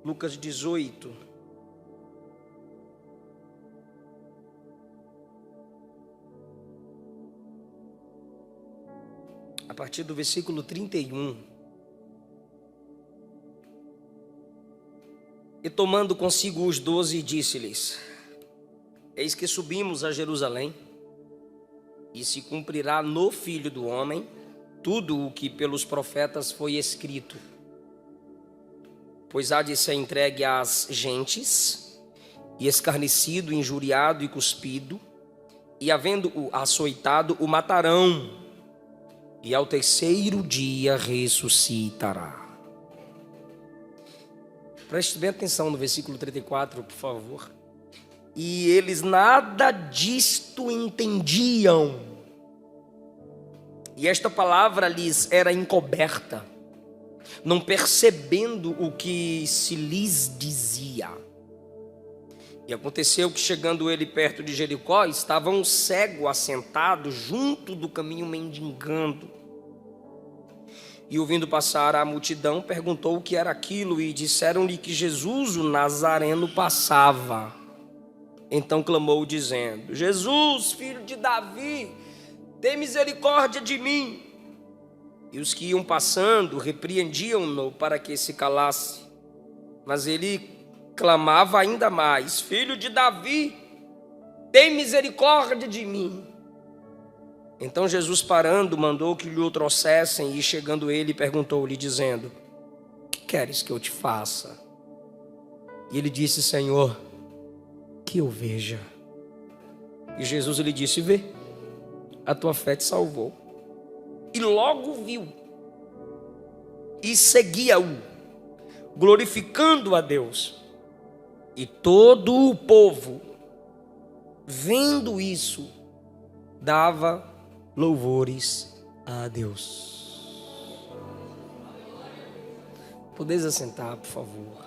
Lucas 18. A partir do versículo 31. E tomando consigo os 12, disse-lhes: Eis que subimos a Jerusalém, e se cumprirá no Filho do Homem tudo o que pelos profetas foi escrito. Pois há de ser entregue às gentes, e escarnecido, injuriado e cuspido, e havendo-o açoitado, o matarão, e ao terceiro dia ressuscitará. Preste bem atenção no versículo 34, por favor. E eles nada disto entendiam, e esta palavra lhes era encoberta, não percebendo o que se lhes dizia. E aconteceu que, chegando ele perto de Jericó, estava um cego assentado junto do caminho mendigando. E ouvindo passar a multidão, perguntou o que era aquilo, e disseram-lhe que Jesus, o Nazareno, passava. Então clamou, dizendo: Jesus, filho de Davi, tem misericórdia de mim. E os que iam passando repreendiam-no para que se calasse. Mas ele clamava ainda mais: Filho de Davi, tem misericórdia de mim. Então Jesus, parando, mandou que lhe o trouxessem, e chegando ele, perguntou-lhe, dizendo: Que queres que eu te faça? E ele disse: Senhor, que eu veja. E Jesus lhe disse: Vê, a tua fé te salvou. E logo viu, e seguia-o, glorificando a Deus. E todo o povo, vendo isso, dava louvores a Deus. Podeis assentar, por favor.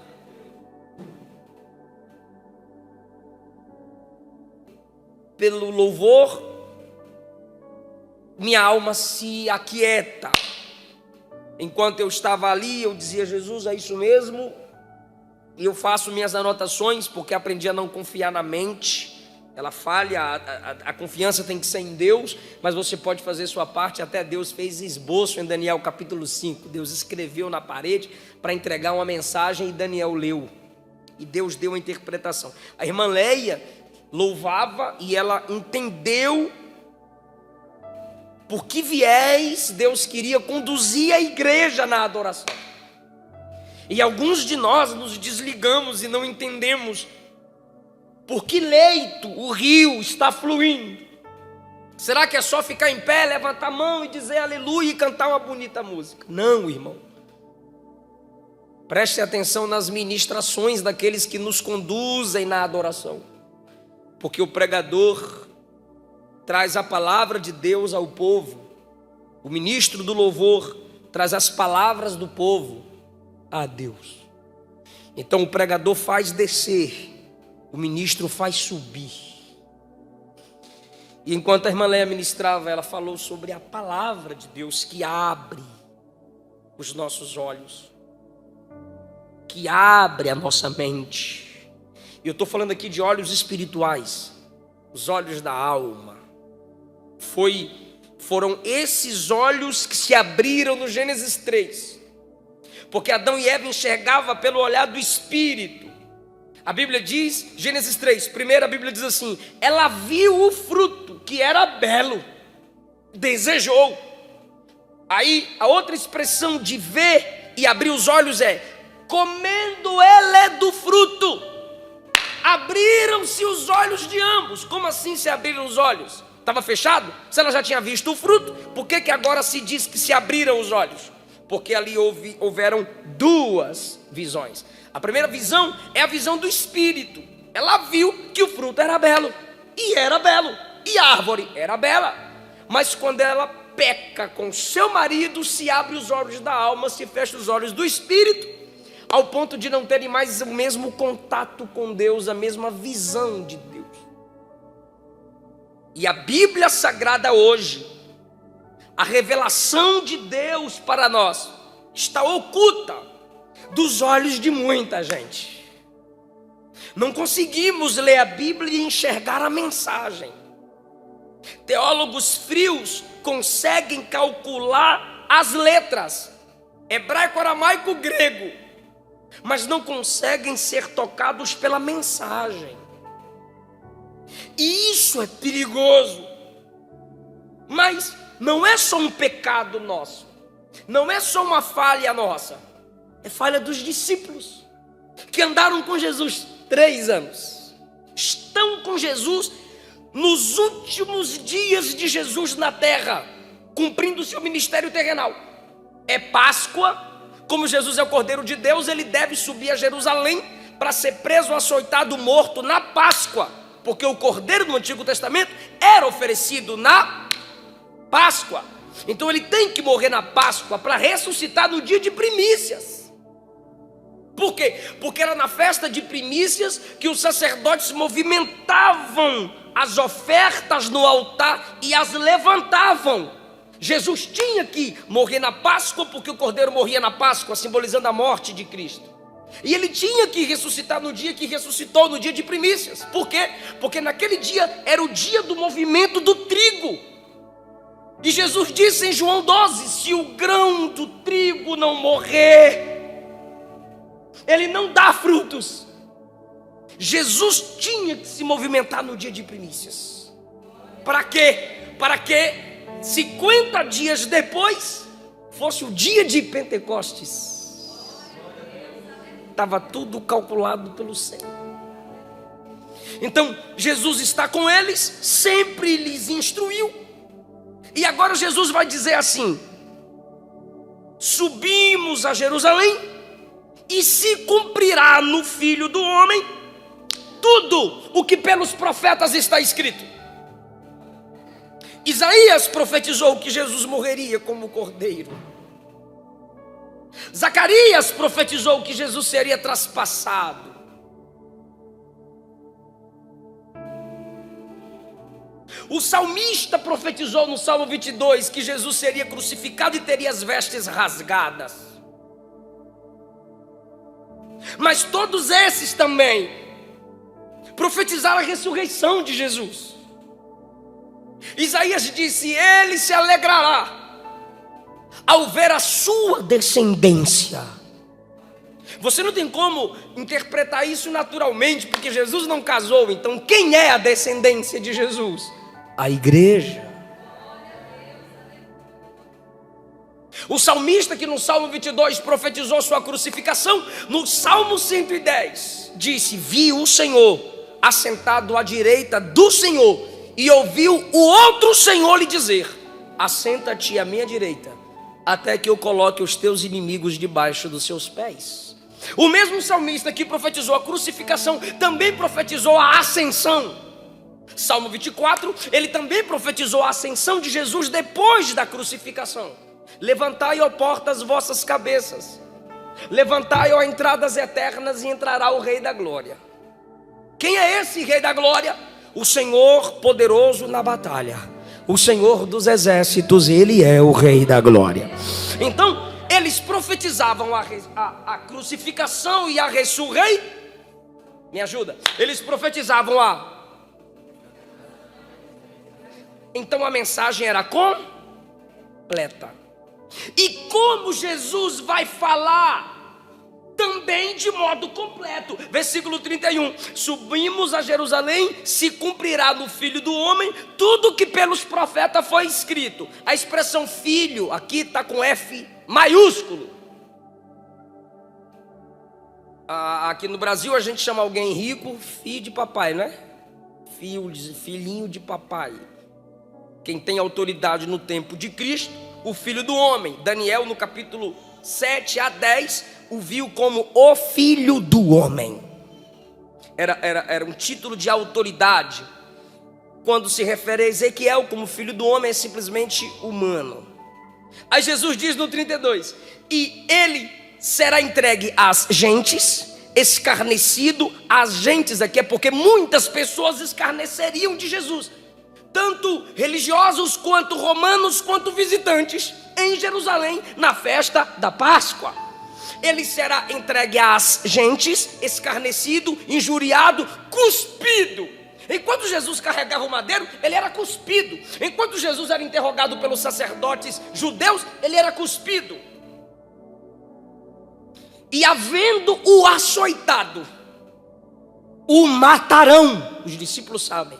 Pelo louvor, minha alma se aquieta. Enquanto eu estava ali, eu dizia: Jesus, é isso mesmo. E eu faço minhas anotações, porque aprendi a não confiar na mente. Ela falha, a confiança tem que ser em Deus, mas você pode fazer sua parte. Até Deus fez esboço em Daniel capítulo 5. Deus escreveu na parede para entregar uma mensagem, e Daniel leu. E Deus deu a interpretação. A irmã Leia louvava, e ela entendeu por que viés Deus queria conduzir a igreja na adoração. E alguns de nós nos desligamos e não entendemos por que leito o rio está fluindo. Será que é só ficar em pé, levantar a mão e dizer aleluia e cantar uma bonita música? Não, irmão. Preste atenção nas ministrações daqueles que nos conduzem na adoração. Porque o pregador traz a palavra de Deus ao povo. O ministro do louvor traz as palavras do povo a Deus. Então o pregador faz descer, o ministro faz subir. E enquanto a irmã Leia ministrava, ela falou sobre a palavra de Deus que abre os nossos olhos, que abre a nossa mente. E eu estou falando aqui de olhos espirituais, os olhos da alma. Foram esses olhos que se abriram no Gênesis 3, porque Adão e Eva enxergavam pelo olhar do Espírito. A Bíblia diz, Gênesis 3, primeiro a Bíblia diz assim: ela viu o fruto que era belo, desejou. Aí a outra expressão de ver e abrir os olhos é: comendo ela do fruto, abriram-se os olhos de ambos. Como assim se abriram os olhos? Estava fechado? Se ela já tinha visto o fruto, por que agora se diz que se abriram os olhos? Porque ali houveram duas visões. A primeira visão é a visão do Espírito. Ela viu que o fruto era belo, e era belo, e a árvore era bela. Mas quando ela peca com seu marido, se abre os olhos da alma, se fecha os olhos do Espírito, ao ponto de não terem mais o mesmo contato com Deus, a mesma visão de Deus. E a Bíblia Sagrada hoje, a revelação de Deus para nós, está oculta. dos olhos de muita gente. Não conseguimos ler a Bíblia e enxergar a mensagem. Teólogos frios conseguem calcular as letras, hebraico, aramaico, grego, mas não conseguem ser tocados pela mensagem. E isso é perigoso. Mas não é só um pecado nosso, não é só uma falha nossa, é falha dos discípulos que andaram com Jesus 3 anos, estão com Jesus nos últimos dias de Jesus na terra, cumprindo o seu ministério terrenal. É Páscoa, como Jesus é o Cordeiro de Deus, ele deve subir a Jerusalém para ser preso, açoitado, morto na Páscoa, porque o Cordeiro do Antigo Testamento era oferecido na Páscoa. Então ele tem que morrer na Páscoa para ressuscitar no dia de primícias. Por quê? Porque era na festa de primícias que os sacerdotes movimentavam as ofertas no altar e as levantavam. Jesus tinha que morrer na Páscoa, porque o Cordeiro morria na Páscoa, simbolizando a morte de Cristo. E ele tinha que ressuscitar no dia que ressuscitou, no dia de primícias. Por quê? Porque naquele dia era o dia do movimento do trigo. E Jesus disse em João 12: se o grão do trigo não morrer, ele não dá frutos. Jesus tinha que se movimentar no dia de primícias. Para quê? Para que 50 dias depois fosse o dia de Pentecostes. Estava tudo calculado pelo céu. Então Jesus está com eles, sempre lhes instruiu. E agora Jesus vai dizer assim: subimos a Jerusalém, e se cumprirá no Filho do Homem tudo o que pelos profetas está escrito. Isaías profetizou que Jesus morreria como cordeiro. Zacarias profetizou que Jesus seria traspassado. O salmista profetizou no Salmo 22 que Jesus seria crucificado e teria as vestes rasgadas. Mas todos esses também profetizaram a ressurreição de Jesus. Isaías disse: ele se alegrará ao ver a sua descendência. Você não tem como interpretar isso naturalmente, porque Jesus não casou. Então quem é a descendência de Jesus? A igreja. O salmista que no Salmo 22 profetizou sua crucificação, no Salmo 110 disse: viu o Senhor assentado à direita do Senhor, e ouviu o outro Senhor lhe dizer: assenta-te à minha direita, até que eu coloque os teus inimigos debaixo dos seus pés. O mesmo salmista que profetizou a crucificação também profetizou a ascensão. Salmo 24, ele também profetizou a ascensão de Jesus depois da crucificação. Levantai, ó portas, vossas cabeças, levantai, ó entradas eternas, e entrará o Rei da Glória. Quem é esse Rei da Glória? O Senhor poderoso na batalha, o Senhor dos exércitos, ele é o Rei da Glória. Então eles profetizavam a crucificação e a ressurreição. Me ajuda. Eles profetizavam Então a mensagem era completa. E como Jesus vai falar também de modo completo. Versículo 31. Subimos a Jerusalém, se cumprirá no Filho do Homem tudo que pelos profetas foi escrito. A expressão filho aqui está com F maiúsculo. Aqui no Brasil a gente chama alguém rico filho de papai, não é? Filhinho de papai. Quem tem autoridade no tempo de Cristo, o Filho do Homem. Daniel, no capítulo 7 a 10, o viu como o Filho do Homem. Era um título de autoridade. Quando se refere a Ezequiel como Filho do Homem, é simplesmente humano. Aí Jesus diz no 32: e ele será entregue às gentes, escarnecido. As gentes aqui é porque muitas pessoas escarneceriam de Jesus, tanto religiosos, quanto romanos, quanto visitantes, em Jerusalém, na festa da Páscoa. ele será entregue às gentes, escarnecido, injuriado, cuspido. Enquanto Jesus carregava o madeiro, ele era cuspido. Enquanto Jesus era interrogado pelos sacerdotes judeus, ele era cuspido. E havendo o açoitado, o matarão. Os discípulos sabem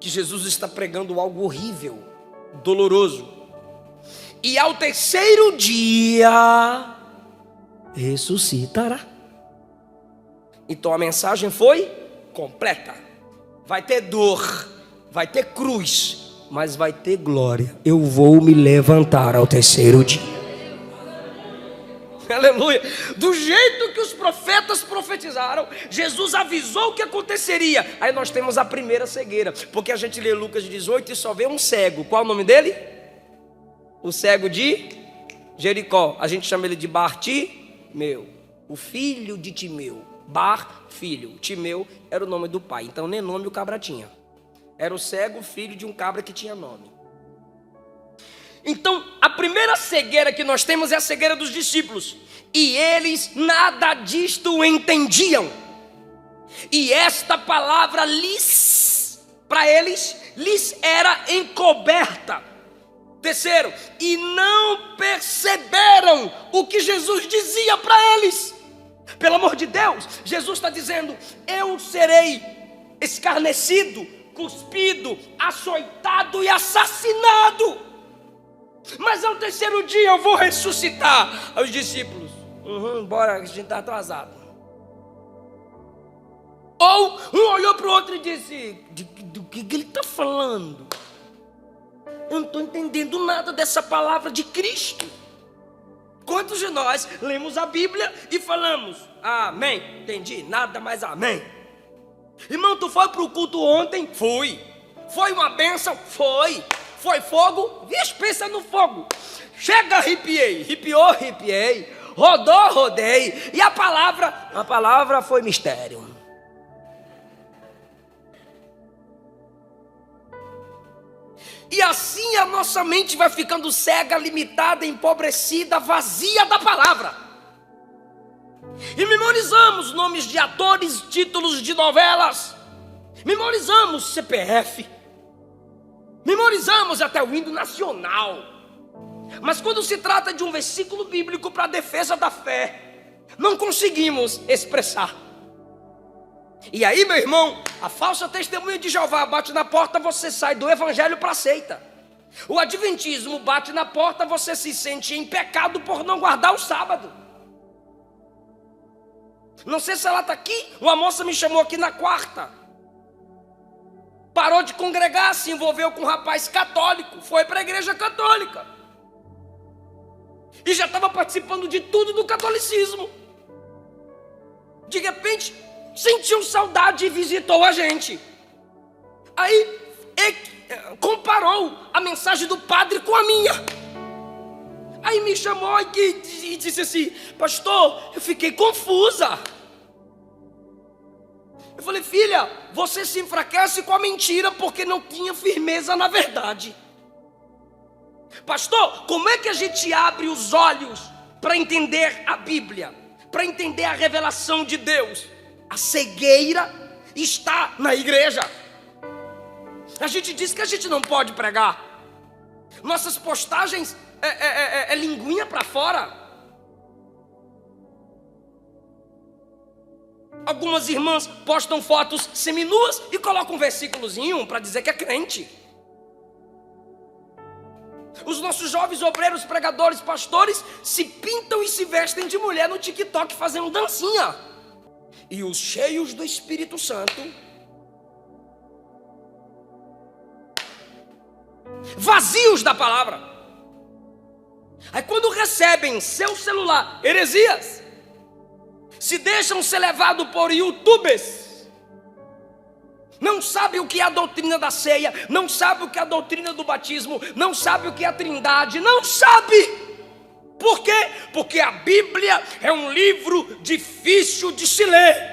que Jesus está pregando algo horrível, doloroso. E ao terceiro dia ressuscitará. Então a mensagem foi completa. Vai ter dor, vai ter cruz, mas vai ter glória. Eu vou me levantar ao terceiro dia. Aleluia. Do jeito que os profetas profetizaram, Jesus avisou o que aconteceria. Aí nós temos a primeira cegueira, porque a gente lê Lucas 18 e só vê um cego. Qual é o nome dele? O cego de Jericó. A gente chama ele de Bartimeu, o filho de Timeu. Bar, filho. Timeu era o nome do pai. Então nem nome o cabra tinha. Era o cego, filho de um cabra que tinha nome. Então a primeira cegueira que nós temos é a cegueira dos discípulos. E eles nada disto entendiam. E esta palavra lhes, para eles, lhes era encoberta. Terceiro, e não perceberam o que Jesus dizia para eles. Pelo amor de Deus, Jesus está dizendo: eu serei escarnecido, cuspido, açoitado e assassinado, mas ao terceiro dia eu vou ressuscitar. Aos discípulos: bora, a gente está atrasado. Ou um olhou para o outro e disse: do que ele está falando? Eu não estou entendendo nada dessa palavra de Cristo. Quantos de nós lemos a Bíblia e falamos amém? Entendi, nada mais amém. Irmão, tu foi para o culto ontem? Fui. Foi uma bênção? Foi. Foi fogo? Vixe, pensa no fogo. Chega, arrepiei. Arrepiou, arrepiei. Rodou, rodei. E a palavra foi mistério. E assim a nossa mente vai ficando cega, limitada, empobrecida, vazia da palavra. E memorizamos nomes de atores, títulos de novelas. Memorizamos CPF. Memorizamos até o hino nacional. Mas quando se trata de um versículo bíblico para a defesa da fé, não conseguimos expressar. E aí, meu irmão, a falsa testemunha de Jeová bate na porta, você sai do evangelho para a seita. O adventismo bate na porta, você se sente em pecado por não guardar o sábado. Não sei se ela está aqui. Uma moça me chamou aqui na quarta. Parou de congregar, se envolveu com um rapaz católico, foi para a igreja católica. E já estava participando de tudo do catolicismo. De repente, sentiu saudade e visitou a gente. Aí comparou a mensagem do padre com a minha. Aí me chamou e disse assim: pastor, eu fiquei confusa. Eu falei: filha, você se enfraquece com a mentira porque não tinha firmeza na verdade. Pastor, como é que a gente abre os olhos para entender a Bíblia, para entender a revelação de Deus? A cegueira está na igreja. A gente diz que a gente não pode pregar. Nossas postagens é linguinha para fora. Algumas irmãs postam fotos seminuas e colocam um versículozinho para dizer que é crente. Os nossos jovens obreiros, pregadores, pastores se pintam e se vestem de mulher no TikTok fazendo dancinha. E os cheios do Espírito Santo, vazios da palavra. Aí quando recebem seu celular heresias, se deixam ser levados por youtubers, não sabe o que é a doutrina da ceia, não sabe o que é a doutrina do batismo, não sabe o que é a trindade, não sabe. Por quê? Porque a Bíblia é um livro difícil de se ler.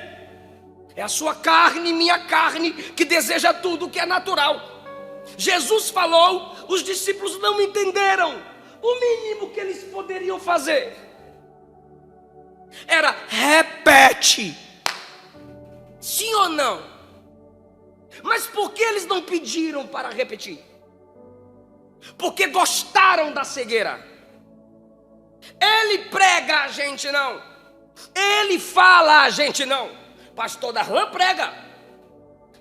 É a sua carne, minha carne, que deseja tudo que é natural. Jesus falou, os discípulos não entenderam. o mínimo que eles poderiam fazer era repete. Sim ou não? Mas por que eles não pediram para repetir? Porque gostaram da cegueira. Ele prega, a gente não. Ele fala, a gente não. Pastor Darlan prega.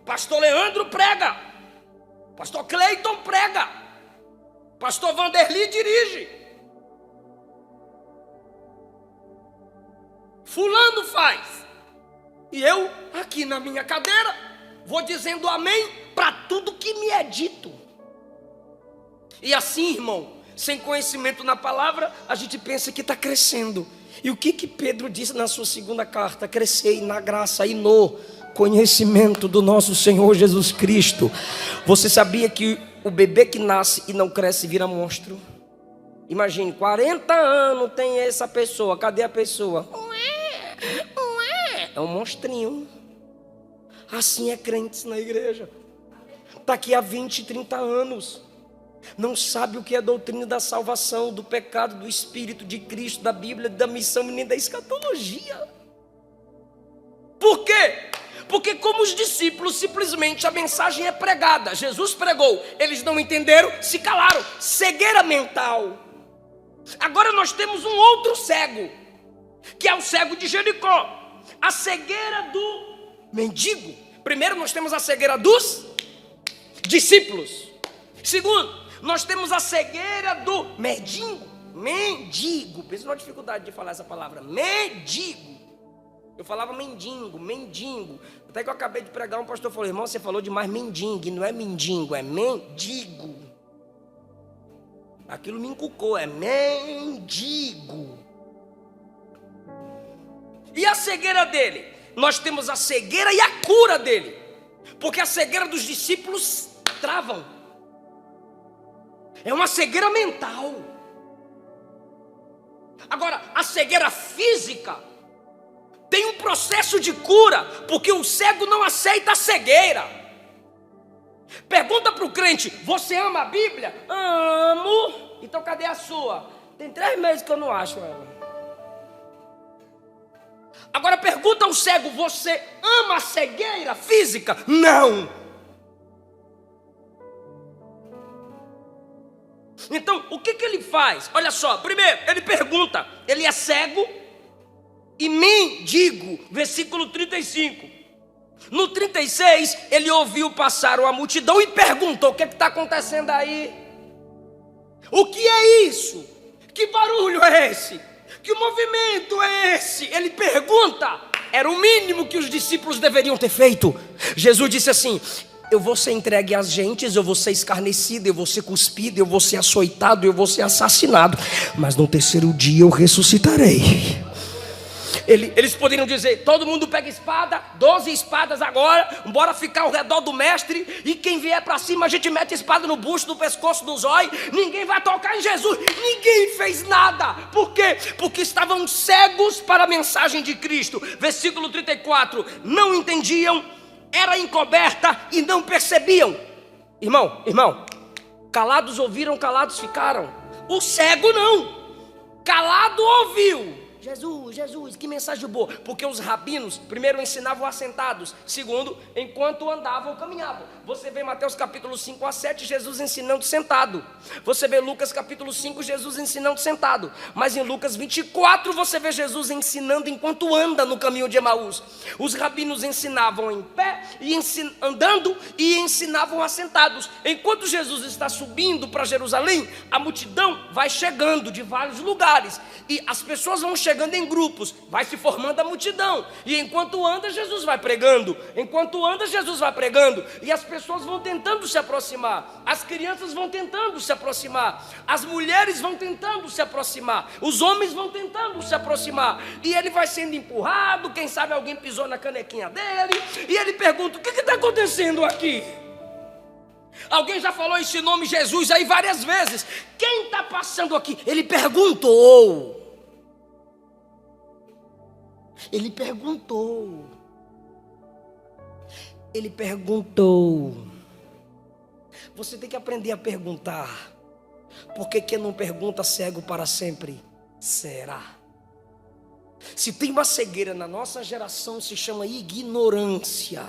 Pastor Leandro prega. Pastor Cleiton prega. Pastor Vanderly dirige. Fulano faz. E eu, aqui na minha cadeira, vou dizendo amém para tudo que me é dito. E assim, irmão, sem conhecimento na palavra, a gente pensa que está crescendo. E o que Pedro disse na sua segunda carta? Crescei na graça e no conhecimento do nosso Senhor Jesus Cristo. Você sabia que o bebê que nasce e não cresce vira monstro? Imagine, 40 anos tem essa pessoa, cadê a pessoa? É um monstrinho. Assim é crentes na igreja. Está aqui há 20, 30 anos. Não sabe o que é a doutrina da salvação, do pecado, do Espírito, de Cristo, da Bíblia, da missão e nem da escatologia. Por quê? Porque como os discípulos, simplesmente a mensagem é pregada. Jesus pregou, eles não entenderam, se calaram. Cegueira mental. Agora nós temos um outro cego, que é o cego de Jericó. A cegueira do mendigo. Primeiro nós temos a cegueira dos discípulos. Segundo, nós temos a cegueira do mendigo. Pensa numa dificuldade de falar essa palavra, mendigo. Eu falava mendigo. Até que eu acabei de pregar, um pastor falou: irmão, você falou demais mendigo. Não é mendigo, é mendigo. Aquilo me encucou, é mendigo. E a cegueira dele? Nós temos a cegueira e a cura dele. Porque a cegueira dos discípulos travam. É uma cegueira mental. Agora, a cegueira física tem um processo de cura, porque o cego não aceita a cegueira. Pergunta para o crente: você ama a Bíblia? Amo. Então cadê a sua? Tem 3 meses que eu não acho ela. Agora pergunta ao cego: você ama a cegueira física? Não. Então, o que ele faz? Olha só, primeiro, ele pergunta, ele é cego e mendigo, versículo 35. No 36, ele ouviu passar uma multidão e perguntou: o que está acontecendo aí? O que é isso? Que barulho é esse? Que movimento é esse? Ele pergunta. Era o mínimo que os discípulos deveriam ter feito. Jesus disse assim: eu vou ser entregue às gentes, eu vou ser escarnecido, eu vou ser cuspido, eu vou ser açoitado, eu vou ser assassinado, mas no 3º dia eu ressuscitarei. Eles poderiam dizer: todo mundo pega espada, 12 espadas agora, bora ficar ao redor do mestre, e quem vier para cima a gente mete espada no bucho, no pescoço, no zóio, ninguém vai tocar em Jesus. Ninguém fez nada. Por quê? Porque estavam cegos para a mensagem de Cristo. Versículo 34, não entendiam, era encoberta e não percebiam. Irmão, calados ouviram, calados ficaram. O cego não, calado ouviu. Jesus, que mensagem boa. Porque os rabinos, primeiro, ensinavam assentados. Segundo, enquanto andavam, caminhavam. Você vê Mateus capítulo 5 a 7, Jesus ensinando sentado. Você vê Lucas capítulo 5, Jesus ensinando sentado. Mas em Lucas 24, você vê Jesus ensinando enquanto anda no caminho de Emaús. Os rabinos ensinavam em pé, andando, e ensinavam assentados. Enquanto Jesus está subindo para Jerusalém, a multidão vai chegando de vários lugares. E as pessoas vão chegando em grupos, vai se formando a multidão. E enquanto anda, Jesus vai pregando. Enquanto anda, Jesus vai pregando. E as pessoas vão tentando se aproximar. As crianças vão tentando se aproximar. As mulheres vão tentando se aproximar. Os homens vão tentando se aproximar. E ele vai sendo empurrado. Quem sabe alguém pisou na canequinha dele. E ele pergunta: o que está acontecendo aqui? Alguém já falou esse nome Jesus aí várias vezes. Quem está passando aqui? Ele perguntou. Ele perguntou. Você tem que aprender a perguntar. Porque quem não pergunta cego para sempre será. Se tem uma cegueira na nossa geração, se chama ignorância.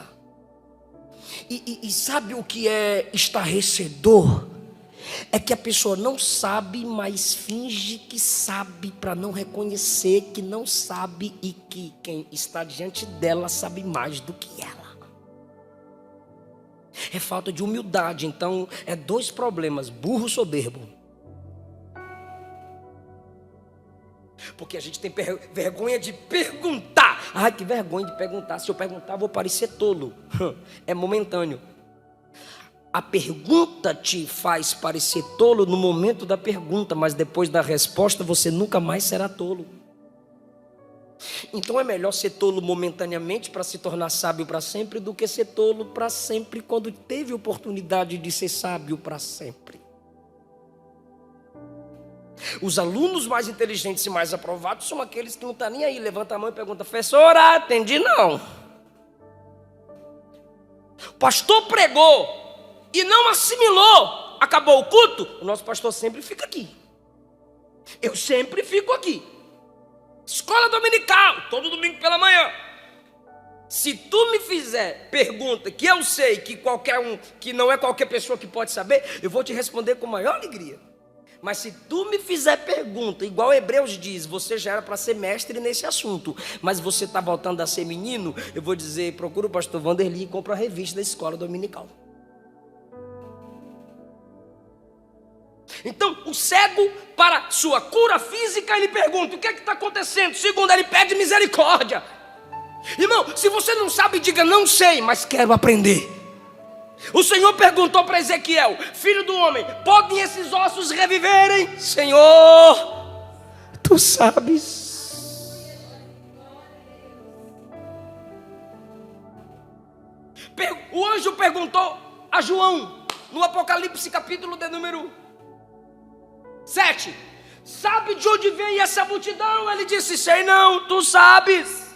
E sabe o que é estarrecedor? É que a pessoa não sabe, mas finge que sabe para não reconhecer que não sabe e que quem está diante dela sabe mais do que ela. É falta de humildade. Então é dois problemas: burro, soberbo. Porque a gente tem vergonha de perguntar. Ai, que vergonha de perguntar. Se eu perguntar, vou parecer tolo. É momentâneo. A pergunta te faz parecer tolo no momento da pergunta, mas depois da resposta você nunca mais será tolo. Então é melhor ser tolo momentaneamente para se tornar sábio para sempre do que ser tolo para sempre quando teve oportunidade de ser sábio para sempre. Os alunos mais inteligentes e mais aprovados são aqueles que não estão nem aí. Levanta a mão e pergunta: professora, atendi não. O pastor pregou e não assimilou, acabou o culto. O nosso pastor sempre fica aqui. Eu sempre fico aqui. Escola dominical, todo domingo pela manhã. Se tu me fizer pergunta que eu sei que qualquer um, que não é qualquer pessoa que pode saber, eu vou te responder com maior alegria. Mas se tu me fizer pergunta, igual Hebreus diz, você já era para ser mestre nesse assunto, mas você está voltando a ser menino, eu vou dizer: procura o pastor Vanderly e compra a revista da escola dominical. Então o cego, para sua cura física, ele pergunta: o que é que está acontecendo? Segundo, ele pede misericórdia. Irmão, se você não sabe, diga: não sei, mas quero aprender. O Senhor perguntou para Ezequiel: filho do homem, podem esses ossos reviverem? Senhor, tu sabes. O anjo perguntou a João, no Apocalipse capítulo de número 7: sabe de onde vem essa multidão? Ele disse: sei não, tu sabes.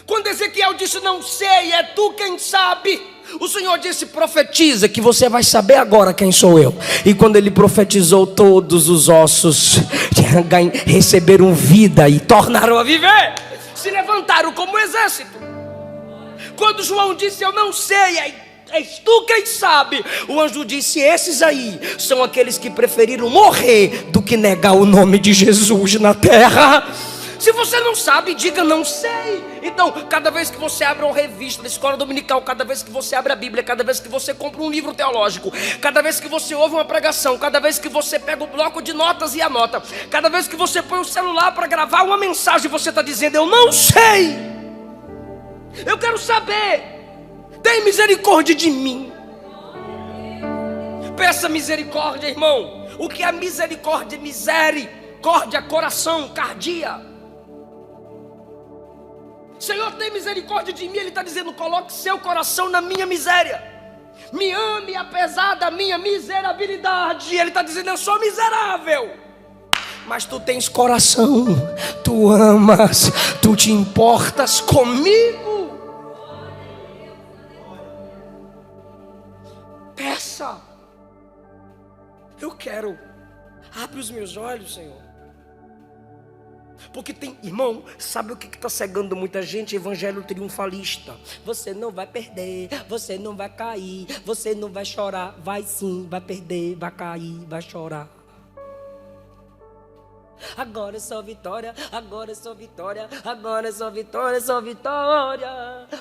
Quando Ezequiel disse: não sei, é tu quem sabe, o Senhor disse: profetiza que você vai saber agora quem sou eu. E quando ele profetizou, todos os ossos receberam vida e tornaram a viver, se levantaram como exército. Quando João disse: eu não sei, és tu quem sabe, o anjo disse: esses aí são aqueles que preferiram morrer do que negar o nome de Jesus na terra. Se você não sabe, diga: não sei. Então, cada vez que você abre uma revista da escola dominical, cada vez que você abre a Bíblia, cada vez que você compra um livro teológico, cada vez que você ouve uma pregação, cada vez que você pega o bloco de notas e anota, cada vez que você põe o celular para gravar uma mensagem, você está dizendo: eu não sei, eu quero saber, tem misericórdia de mim. Peça misericórdia, irmão. O que é misericórdia? Misericórdia, coração, cardia. Senhor, tem misericórdia de mim. Ele está dizendo: coloque seu coração na minha miséria, me ame apesar da minha miserabilidade. Ele está dizendo: eu sou miserável, mas tu tens coração, tu amas, tu te importas comigo. Peça. Eu quero. Abre os meus olhos, Senhor. Porque tem, irmão, sabe o que está cegando muita gente? Evangelho triunfalista. Você não vai perder, você não vai cair, você não vai chorar. Vai sim, vai perder, vai cair, vai chorar. Agora é só vitória, agora é só vitória, agora é só vitória, é só vitória.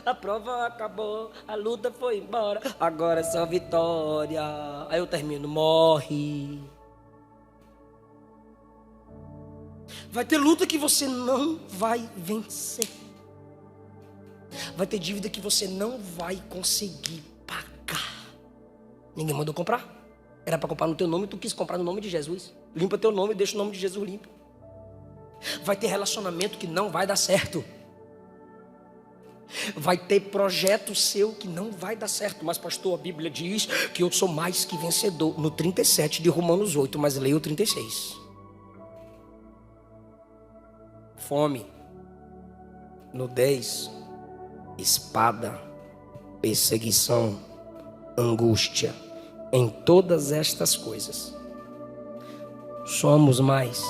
A prova acabou, a luta foi embora, agora é só vitória. Aí eu termino: morre. Vai ter luta que você não vai vencer. Vai ter dívida que você não vai conseguir pagar. Ninguém mandou comprar. Era para comprar no teu nome, tu quis comprar no nome de Jesus. Limpa teu nome e deixa o nome de Jesus limpo. Vai ter relacionamento que não vai dar certo. Vai ter projeto seu que não vai dar certo. Mas pastor, a Bíblia diz que eu sou mais que vencedor. No 37 de Romanos 8, mas leia o 36. Fome. No 10, espada, perseguição, angústia. Em todas estas coisas somos mais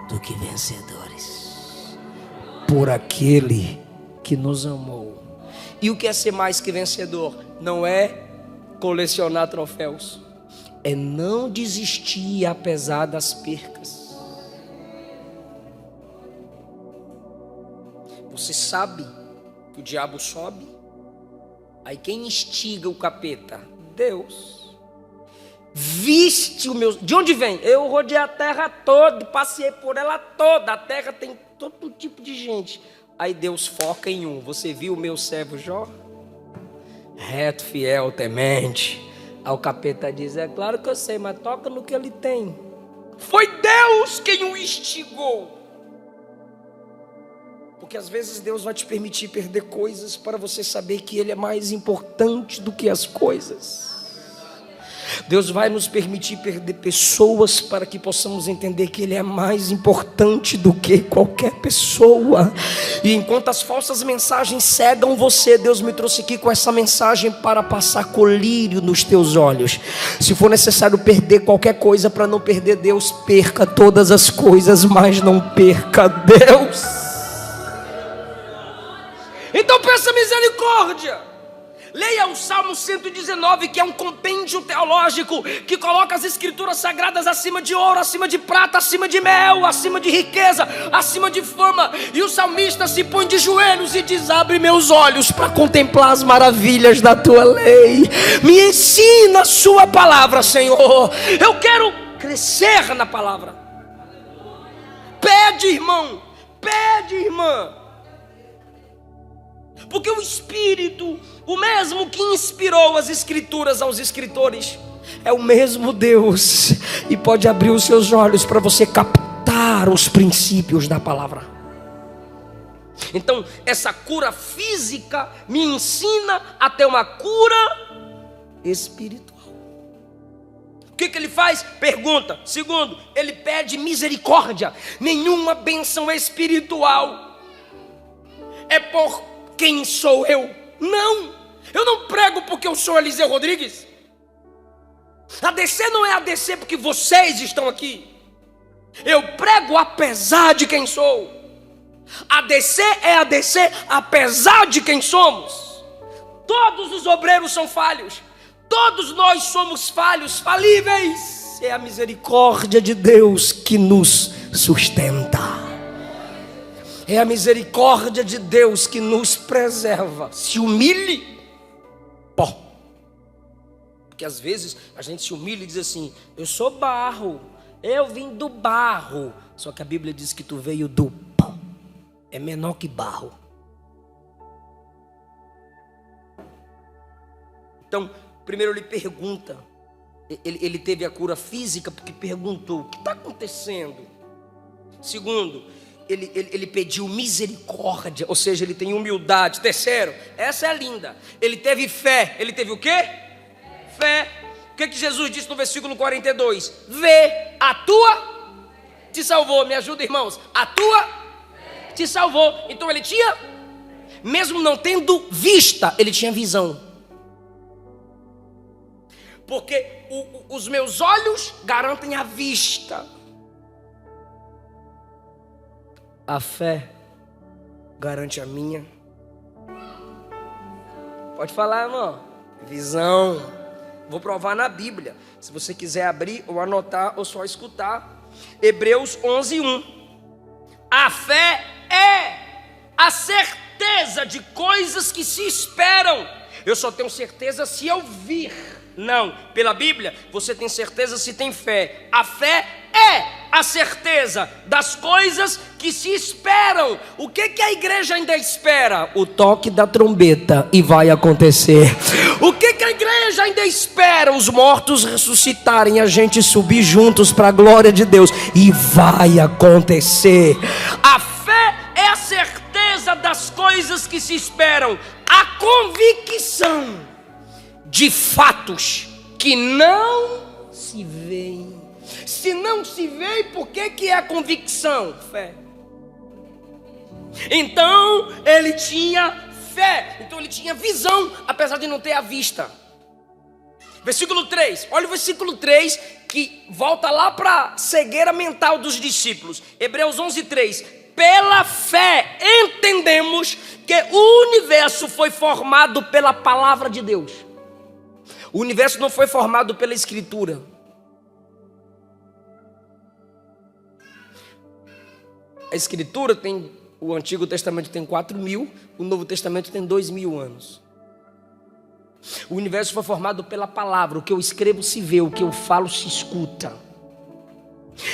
do que vencedores por aquele que nos amou. E o que é ser mais que vencedor? Não é colecionar troféus, é não desistir apesar das percas. Você sabe que o diabo sobe? Aí quem instiga o capeta? Deus. Viste o meu... De onde vem? Eu rodei a terra toda, passei por ela toda. A terra tem todo tipo de gente. Aí Deus foca em um. Você viu o meu servo Jó? Reto, fiel, temente. Aí o capeta diz, é claro que eu sei, mas toca no que ele tem. Foi Deus quem o instigou. Porque às vezes Deus vai te permitir perder coisas para você saber que Ele é mais importante do que as coisas. Deus vai nos permitir perder pessoas para que possamos entender que Ele é mais importante do que qualquer pessoa. E enquanto as falsas mensagens cegam você, Deus me trouxe aqui com essa mensagem para passar colírio nos teus olhos. Se for necessário perder qualquer coisa para não perder Deus, perca todas as coisas, mas não perca Deus. Então peça misericórdia. Leia o Salmo 119, que é um compêndio teológico que coloca as escrituras sagradas acima de ouro, acima de prata, acima de mel, acima de riqueza, acima de fama. E o salmista se põe de joelhos e diz: abre meus olhos para contemplar as maravilhas da tua lei. Me ensina a sua palavra, Senhor. Eu quero crescer na palavra. Pede, irmão. Pede, irmã. Porque o Espírito, o mesmo que inspirou as escrituras aos escritores, é o mesmo Deus, e pode abrir os seus olhos para você captar os princípios da palavra. Então essa cura física me ensina a ter uma cura espiritual. O que ele faz? Pergunta. Segundo, ele pede misericórdia. Nenhuma bênção espiritual é por quem sou eu. Não, eu não prego porque eu sou Eliseu Rodrigues. ADC não é ADC porque vocês estão aqui. Eu prego apesar de quem sou. ADC é ADC apesar de quem somos. Todos os obreiros são falhos. Todos nós somos falhos, falíveis. É a misericórdia de Deus que nos sustenta. É a misericórdia de Deus que nos preserva. Se humilhe, pó. Porque às vezes a gente se humilha e diz assim: eu sou barro, eu vim do barro. Só que a Bíblia diz que tu veio do pó. É menor que barro. Então, primeiro ele pergunta. Ele teve a cura física porque perguntou: o que está acontecendo? Segundo, ele pediu misericórdia, ou seja, ele tem humildade. Terceiro, essa é linda, ele teve fé. Ele teve o quê? Fé. O que Jesus disse no versículo 42? Vê, a tua te salvou. Me ajuda, irmãos. A tua te salvou. Então ele tinha, mesmo não tendo vista, ele tinha visão. Porque os meus olhos garantem a vista. A fé garante a minha. Pode falar, irmão. Visão. Vou provar na Bíblia. Se você quiser abrir ou anotar ou só escutar. Hebreus 11:1. A fé é a certeza de coisas que se esperam. Eu só tenho certeza se eu vir. Não, pela Bíblia você tem certeza se tem fé. A fé é a certeza das coisas que se esperam. O que a igreja ainda espera? O toque da trombeta, e vai acontecer. O que a igreja ainda espera? Os mortos ressuscitarem, a gente subir juntos para a glória de Deus, e vai acontecer. A fé é a certeza das coisas que se esperam, a convicção de fatos que não se veem. Se não se vê, por que é a convicção? Fé. Então ele tinha fé, então ele tinha visão, apesar de não ter a vista. Versículo 3, olha o versículo 3, que volta lá para a cegueira mental dos discípulos. Hebreus 11:3. Pela fé entendemos que o universo foi formado pela palavra de Deus. O universo não foi formado pela escritura. A escritura tem, o Antigo Testamento tem 4.000, o Novo Testamento tem 2.000 anos. O universo foi formado pela palavra. O que eu escrevo se vê, o que eu falo se escuta.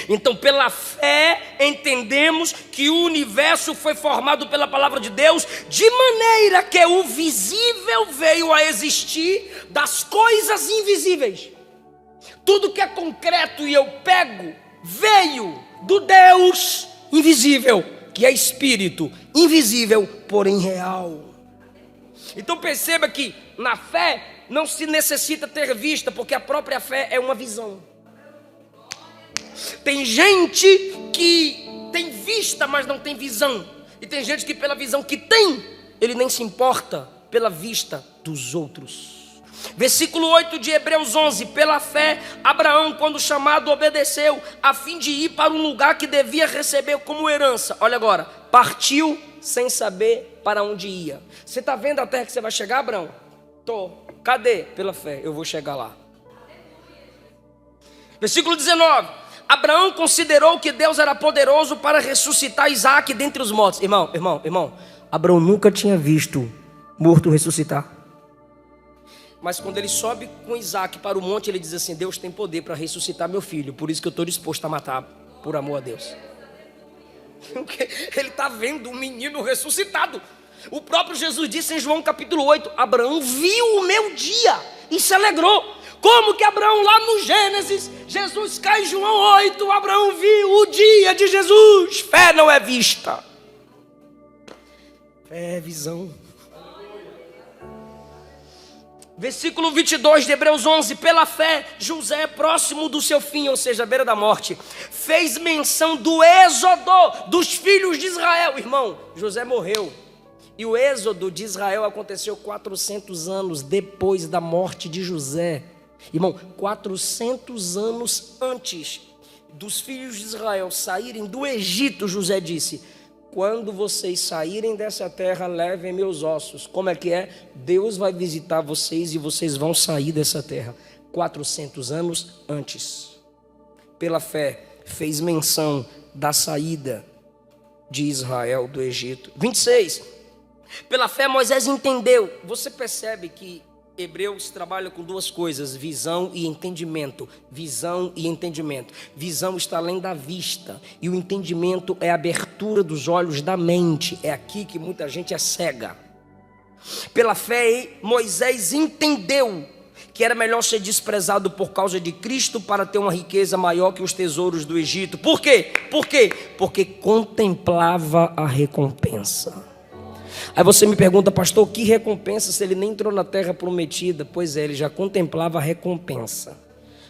Então, pela fé, entendemos que o universo foi formado pela palavra de Deus, de maneira que o visível veio a existir das coisas invisíveis. Tudo que é concreto e eu pego, veio do Deus invisível, que é espírito, invisível, porém real. Então perceba que na fé não se necessita ter vista, porque a própria fé é uma visão. Tem gente que tem vista, mas não tem visão. E tem gente que pela visão que tem, ele nem se importa pela vista dos outros. Versículo 8 de Hebreus 11. Pela fé, Abraão, quando chamado, obedeceu, a fim de ir para um lugar que devia receber como herança. Olha agora, partiu sem saber para onde ia. Você está vendo a terra que você vai chegar, Abraão? Tô. Cadê? Pela fé, eu vou chegar lá. Versículo 19. Abraão considerou que Deus era poderoso para ressuscitar Isaac dentre os mortos. Irmão, Abraão nunca tinha visto morto ressuscitar. Mas quando ele sobe com Isaac para o monte, ele diz assim: Deus tem poder para ressuscitar meu filho, por isso que eu estou disposto a matar, por amor a Deus. Ele está vendo um menino ressuscitado. O próprio Jesus disse em João capítulo 8: Abraão viu o meu dia e se alegrou. Como que Abraão lá no Gênesis, Jesus cai em João 8, Abraão viu o dia de Jesus. Fé não é vista, fé é visão. Versículo 22 de Hebreus 11. Pela fé, José, próximo do seu fim, ou seja, à beira da morte, fez menção do êxodo dos filhos de Israel. Irmão, José morreu. E o êxodo de Israel aconteceu 400 anos depois da morte de José. Irmão, 400 anos antes dos filhos de Israel saírem do Egito, José disse: quando vocês saírem dessa terra, levem meus ossos. Como é que é? Deus vai visitar vocês e vocês vão sair dessa terra. 400 anos antes. Pela fé, fez menção da saída de Israel do Egito. 26. Pela fé, Moisés entendeu. Você percebe que Hebreus trabalha com duas coisas: visão e entendimento. Visão e entendimento. Visão está além da vista, e o entendimento é a abertura dos olhos da mente. É aqui que muita gente é cega. Pela fé, Moisés entendeu que era melhor ser desprezado por causa de Cristo para ter uma riqueza maior que os tesouros do Egito. Por quê? Porque contemplava a recompensa. Aí você me pergunta: pastor, que recompensa se ele nem entrou na terra prometida? Pois é, ele já contemplava a recompensa.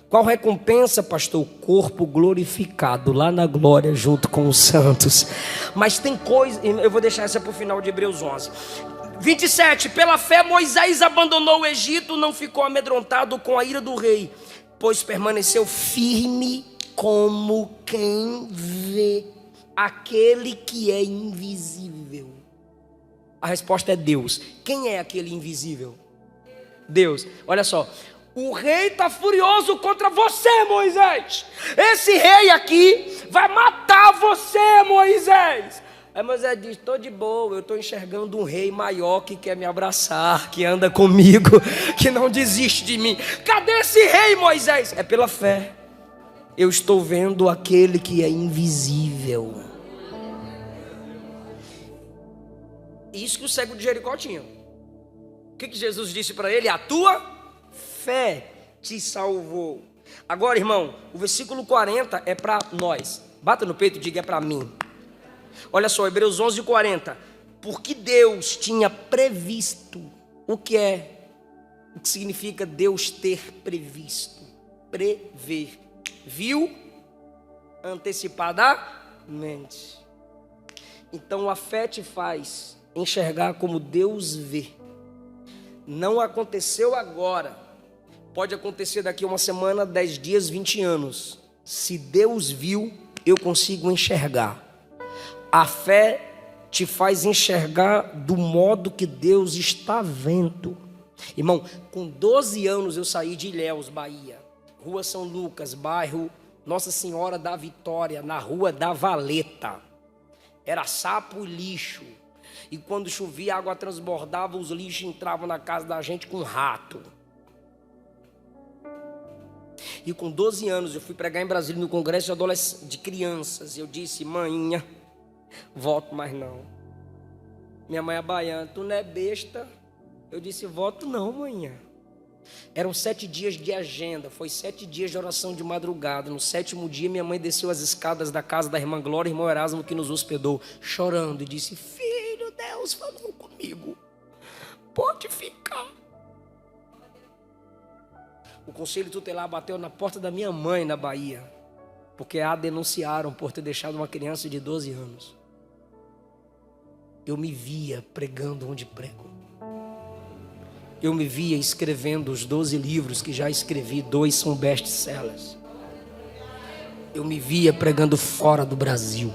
Qual recompensa, pastor? O corpo glorificado lá na glória junto com os santos. Mas tem coisa, eu vou deixar essa para o final de Hebreus 11. 27. Pela fé Moisés abandonou o Egito, não ficou amedrontado com a ira do rei, pois permaneceu firme como quem vê aquele que é invisível. A resposta é Deus. Quem é aquele invisível? Deus. Olha só, o rei está furioso contra você, Moisés. Esse rei aqui vai matar você, Moisés. Aí Moisés diz: estou de boa, eu estou enxergando um rei maior que quer me abraçar, que anda comigo, que não desiste de mim. Cadê esse rei, Moisés? É pela fé. Eu estou vendo aquele que é invisível. Isso que o cego de Jericó tinha. O que Jesus disse para ele? A tua fé te salvou. Agora, irmão, o versículo 40 é para nós. Bata no peito e diga: é para mim. Olha só, Hebreus 11:40. Porque Deus tinha previsto. O que significa Deus ter previsto? Prever. Viu antecipadamente. Então a fé te faz enxergar como Deus vê. Não aconteceu agora, Pode acontecer daqui a uma semana, 10 dias, 20 anos. Se Deus viu, eu consigo enxergar. A fé te faz enxergar do modo que Deus está vendo. Irmão, com 12 anos eu saí de Ilhéus, Bahia, Rua São Lucas, bairro Nossa Senhora da Vitória, na Rua da Valeta. Era sapo e lixo. E quando chovia, a água transbordava, os lixos entravam na casa da gente com rato. E com 12 anos eu fui pregar em Brasília no congresso de crianças. Eu disse: maninha, voto mais não. Minha mãe é baiana: tu não é besta? Eu disse: voto não, manhã. Eram 7 dias de agenda, foi 7 dias de oração de madrugada. No 7º dia, minha mãe desceu as escadas da casa da irmã Glória, irmão Erasmo, que nos hospedou, chorando, e disse: filho, Deus falou comigo, pode ficar. O conselho tutelar bateu na porta da minha mãe na Bahia, porque a denunciaram por ter deixado uma criança de 12 anos. Eu me via pregando onde prego. Eu me via escrevendo os 12 livros que já escrevi, 2 são best-sellers. Eu me via pregando fora do Brasil,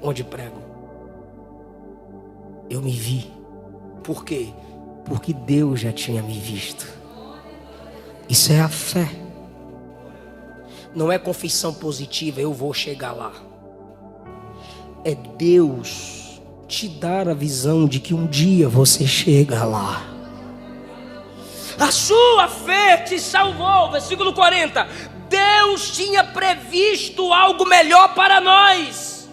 onde prego. Eu me vi. Por quê? Porque Deus já tinha me visto. Isso é a fé. Não é confissão positiva, eu vou chegar lá. É Deus te dar a visão de que um dia você chega lá. A sua fé te salvou. Versículo 40. Deus tinha previsto algo melhor para nós.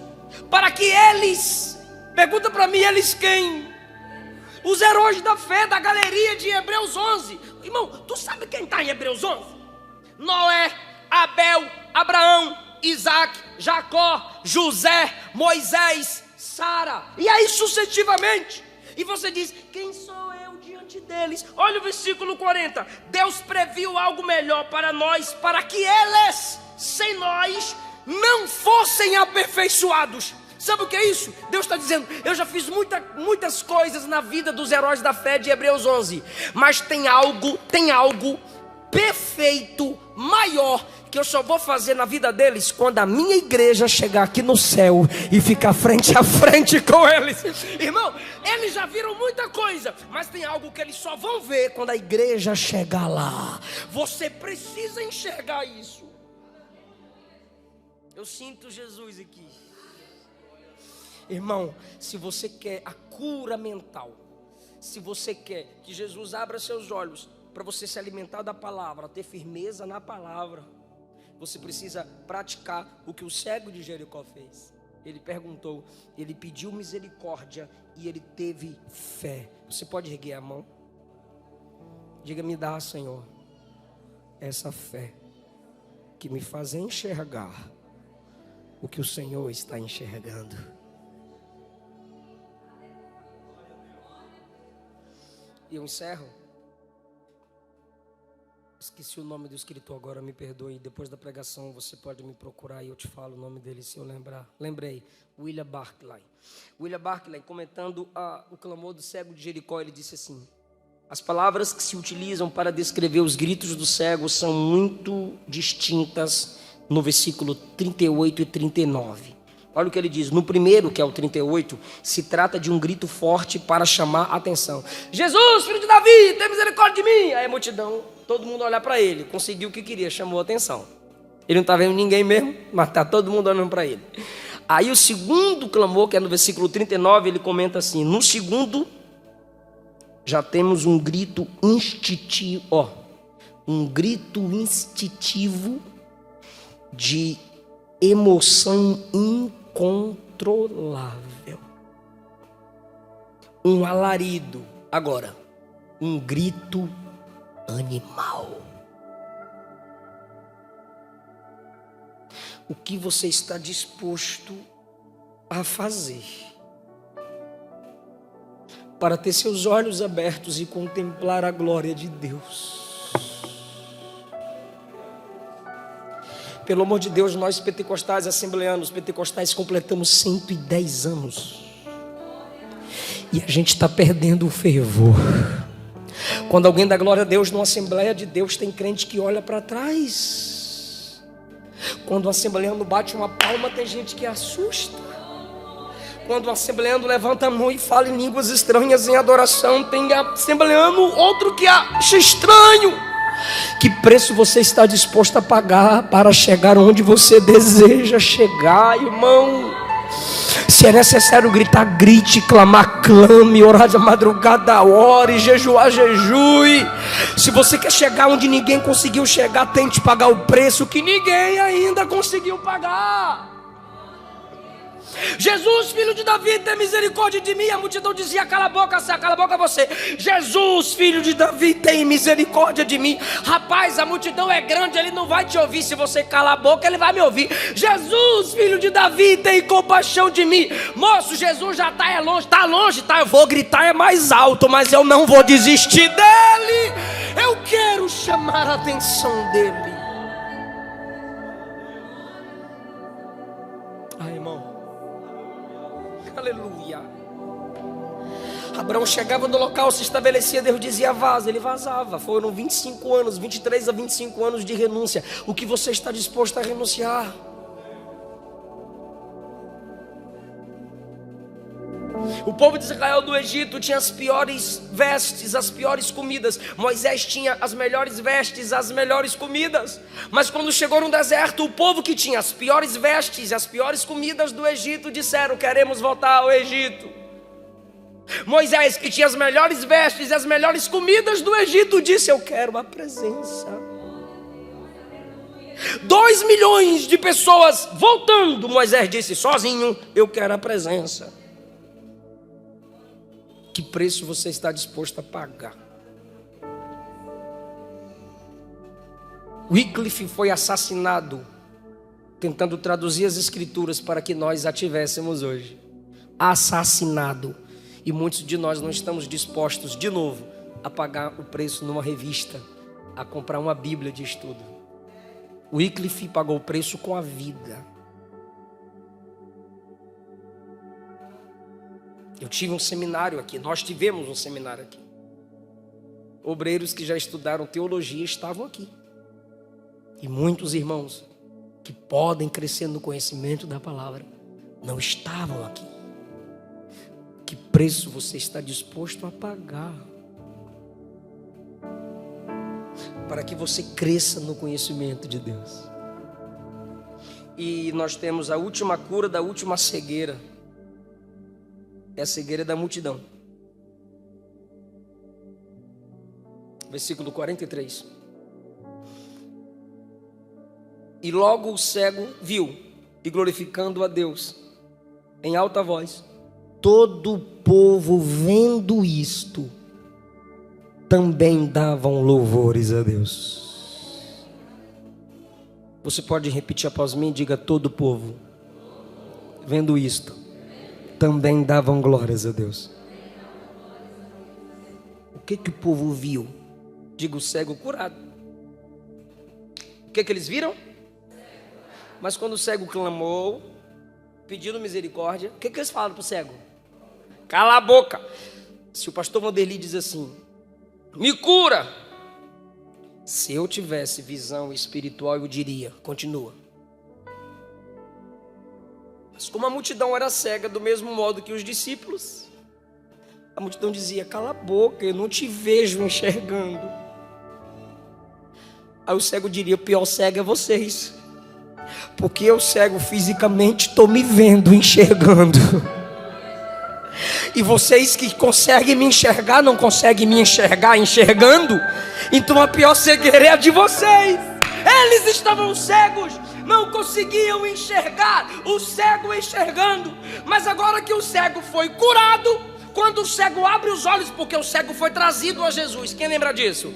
Para que eles, pergunta para mim, eles quem? Os heróis da fé da galeria de Hebreus 11. Irmão, tu sabe quem está em Hebreus 11? Noé, Abel, Abraão, Isaac, Jacó, José, Moisés, Sara. E aí sucessivamente. E você diz: quem sou eu diante deles? Olha o versículo 40. Deus previu algo melhor para nós, para que eles, sem nós, não fossem aperfeiçoados. Sabe o que é isso? Deus está dizendo: eu já fiz muitas coisas na vida dos heróis da fé de Hebreus 11, mas tem algo perfeito, maior, que eu só vou fazer na vida deles quando a minha igreja chegar aqui no céu e ficar frente a frente com eles. Irmão, eles já viram muita coisa, mas tem algo que eles só vão ver quando a igreja chegar lá. Você precisa enxergar isso. Eu sinto Jesus aqui. Irmão, se você quer a cura mental, se você quer que Jesus abra seus olhos para você se alimentar da palavra, ter firmeza na palavra, você precisa praticar o que o cego de Jericó fez. Ele perguntou, ele pediu misericórdia e ele teve fé. Você pode erguer a mão? Diga: me dá, Senhor, essa fé que me faz enxergar o que o Senhor está enxergando. E eu encerro. Esqueci o nome do escritor agora, me perdoe. Depois da pregação você pode me procurar e eu te falo o nome dele se eu lembrar. Lembrei, William Barclay. William Barclay, comentando o clamor do cego de Jericó, ele disse assim: as palavras que se utilizam para descrever os gritos do cego são muito distintas no versículo 38 e 39. Olha o que ele diz. No primeiro, que é o 38, se trata de um grito forte para chamar a atenção. Jesus, filho de Davi, tem misericórdia de mim. Aí a multidão, todo mundo olhar para ele, conseguiu o que queria, chamou a atenção. Ele não está vendo ninguém mesmo, mas está todo mundo olhando para ele. Aí o segundo clamor, que é no versículo 39, ele comenta assim: no segundo, já temos um grito instintivo, um grito instintivo de emoção incontrolável, um alarido. Agora, um grito animal. O que você está disposto a fazer para ter seus olhos abertos e contemplar a glória de Deus? Pelo amor de Deus, nós pentecostais, assembleanos, pentecostais, completamos 110 anos. E a gente está perdendo o fervor. Quando alguém dá glória a Deus numa Assembleia de Deus, tem crente que olha para trás. Quando o assembleano bate uma palma, tem gente que assusta. Quando o assembleano levanta a mão e fala em línguas estranhas em adoração, tem assembleano outro que acha estranho. Que preço você está disposto a pagar para chegar onde você deseja chegar, irmão? Se é necessário gritar, grite, clamar, clame, orar de madrugada, ore, jejuar, jejue. Se você quer chegar onde ninguém conseguiu chegar, tente pagar o preço que ninguém ainda conseguiu pagar. Jesus, filho de Davi, tem misericórdia de mim. A multidão dizia: cala a boca você. Jesus, filho de Davi, tem misericórdia de mim. Rapaz, a multidão é grande, ele não vai te ouvir. Se você calar a boca, ele vai me ouvir. Jesus, filho de Davi, tem compaixão de mim. Moço, Jesus já está longe, tá? Eu vou gritar é mais alto, mas eu não vou desistir dele. Eu quero chamar a atenção dele. Ai, irmão, aleluia. Abraão chegava no local, se estabelecia, Deus dizia vaza, ele vazava. Foram 25 anos, 23 a 25 anos de renúncia. O que você está disposto a renunciar? O povo de Israel do Egito tinha as piores vestes, as piores comidas. Moisés tinha as melhores vestes, as melhores comidas. Mas quando chegou no deserto, o povo que tinha as piores vestes, as piores comidas do Egito, disseram: queremos voltar ao Egito. Moisés, que tinha as melhores vestes e as melhores comidas do Egito, disse: eu quero a presença. 2 milhões de pessoas voltando, Moisés disse: sozinho, eu quero a presença. Que preço você está disposto a pagar? Wycliffe foi assassinado tentando traduzir as escrituras para que nós a tivéssemos hoje. Assassinado. E muitos de nós não estamos dispostos, de novo, a pagar o preço numa revista, a comprar uma Bíblia de estudo. Wycliffe pagou o preço com a vida. Eu tive um seminário aqui, nós tivemos um seminário aqui. Obreiros que já estudaram teologia estavam aqui. E muitos irmãos que podem crescer no conhecimento da palavra não estavam aqui. Que preço você está disposto a pagar para que você cresça no conhecimento de Deus? E nós temos a última cura da última cegueira. É a cegueira da multidão. Versículo 43. E logo o cego viu, e glorificando a Deus em alta voz. Todo o povo vendo isto, também davam louvores a Deus. Você pode repetir após mim? Diga: todo o povo vendo isto, também davam glórias a Deus. O que o povo viu? Diga: o cego curado. O que eles viram? Mas quando o cego clamou, pedindo misericórdia, o que eles falaram para o cego? Cala a boca. Se o pastor Vanderly diz assim: me cura. Se eu tivesse visão espiritual, eu diria: continua. Mas como a multidão era cega, do mesmo modo que os discípulos, a multidão dizia: cala a boca, eu não te vejo enxergando. Aí o cego diria: o pior cego é vocês, porque eu cego fisicamente estou me vendo enxergando. E vocês que conseguem me enxergar, não conseguem me enxergar enxergando. Então a pior cegueira é a de vocês. Eles estavam cegos, não conseguiam enxergar, o cego enxergando. Mas agora que o cego foi curado, quando o cego abre os olhos, porque o cego foi trazido a Jesus. Quem lembra disso?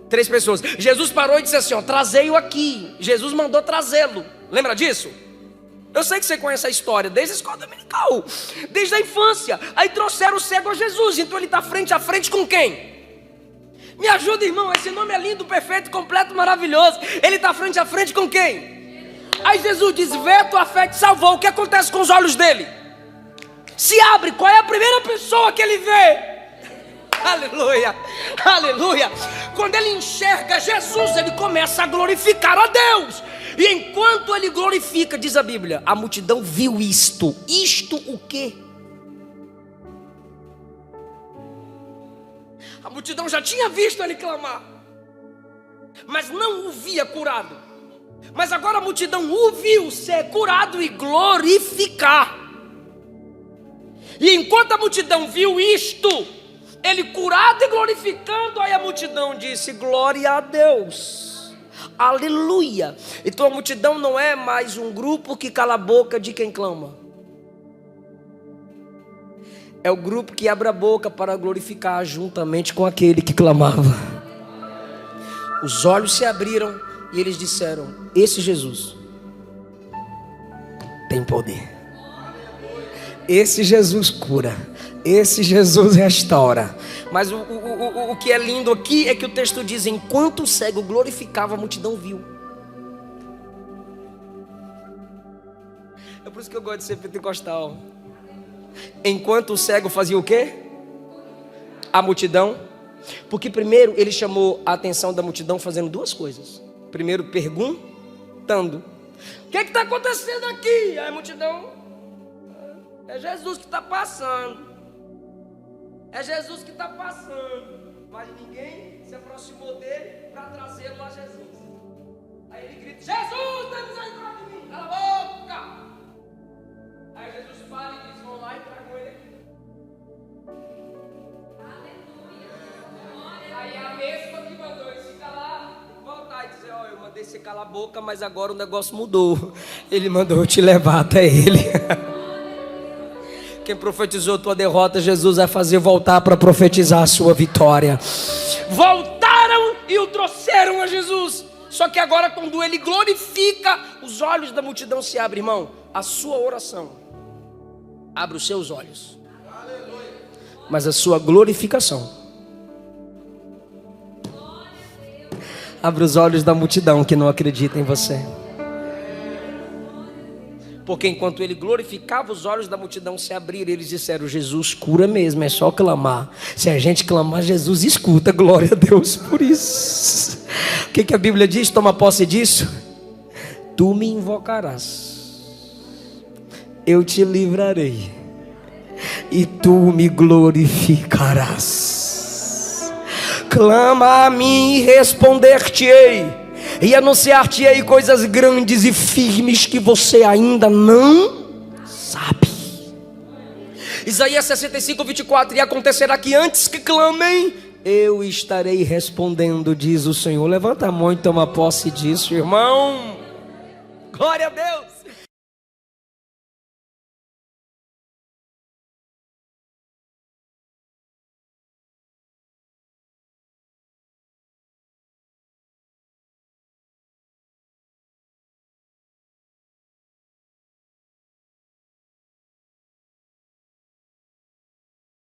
3 pessoas. Jesus parou e disse assim: ó, trazei-o aqui. Jesus mandou trazê-lo. Lembra disso? Eu sei que você conhece a história desde a escola dominical, desde a infância. Aí trouxeram o cego a Jesus. Então ele está frente a frente com quem? Me ajuda, irmão, esse nome é lindo, perfeito, completo, maravilhoso. Ele está frente a frente com quem? Aí Jesus diz: vê, tua fé te salvou. O que acontece com os olhos dele? Se abre. Qual é a primeira pessoa que ele vê? Aleluia, aleluia. Quando ele enxerga Jesus, ele começa a glorificar a Deus. E enquanto ele glorifica, diz a Bíblia, a multidão viu isto. Isto o quê? A multidão já tinha visto ele clamar, mas não o via curado. Mas agora a multidão o viu ser curado e glorificar. E enquanto a multidão viu isto, ele curado e glorificando, aí a multidão disse: glória a Deus, aleluia. Então a multidão não é mais um grupo que cala a boca de quem clama. É o grupo que abre a boca para glorificar juntamente com aquele que clamava. Os olhos se abriram e eles disseram: esse Jesus tem poder. Esse Jesus cura. Esse Jesus restaura. Mas o que é lindo aqui é que o texto diz: enquanto o cego glorificava, a multidão viu. É por isso que eu gosto de ser pentecostal. Enquanto o cego fazia o quê? A multidão. Porque primeiro ele chamou a atenção da multidão fazendo duas coisas. Primeiro perguntando: o que está acontecendo aqui? Aí a multidão: é Jesus que está passando. É Jesus que está passando. Mas ninguém se aproximou dele para trazê-lo a Jesus. Aí ele grita: Jesus, tem misericórdia de mim, cala a boca. Aí Jesus fala e diz: vão lá e tragam ele aqui. Aleluia. Aí a mesma que mandou ele se calar, voltar e dizer: ó, eu mandei você calar a boca, mas agora o negócio mudou. Ele mandou eu te levar até ele. Quem profetizou tua derrota, Jesus vai fazer voltar para profetizar a sua vitória. Voltaram e o trouxeram a Jesus. Só que agora, quando ele glorifica, os olhos da multidão se abrem, irmão. A sua oração abre os seus olhos, mas a sua glorificação abre os olhos da multidão que não acredita em você. Porque enquanto ele glorificava, os olhos da multidão se abriram. Eles disseram: Jesus cura mesmo, é só clamar. Se a gente clamar, Jesus escuta. Glória a Deus por isso. O que a Bíblia diz? Toma posse disso. Tu me invocarás, eu te livrarei, e tu me glorificarás. Clama a mim e responder-te-ei, e anunciar-te-ei coisas grandes e firmes que você ainda não sabe. Isaías 65, 24. E acontecerá que antes que clamem, eu estarei respondendo, diz o Senhor. Levanta a mão e toma posse disso, irmão. Glória a Deus.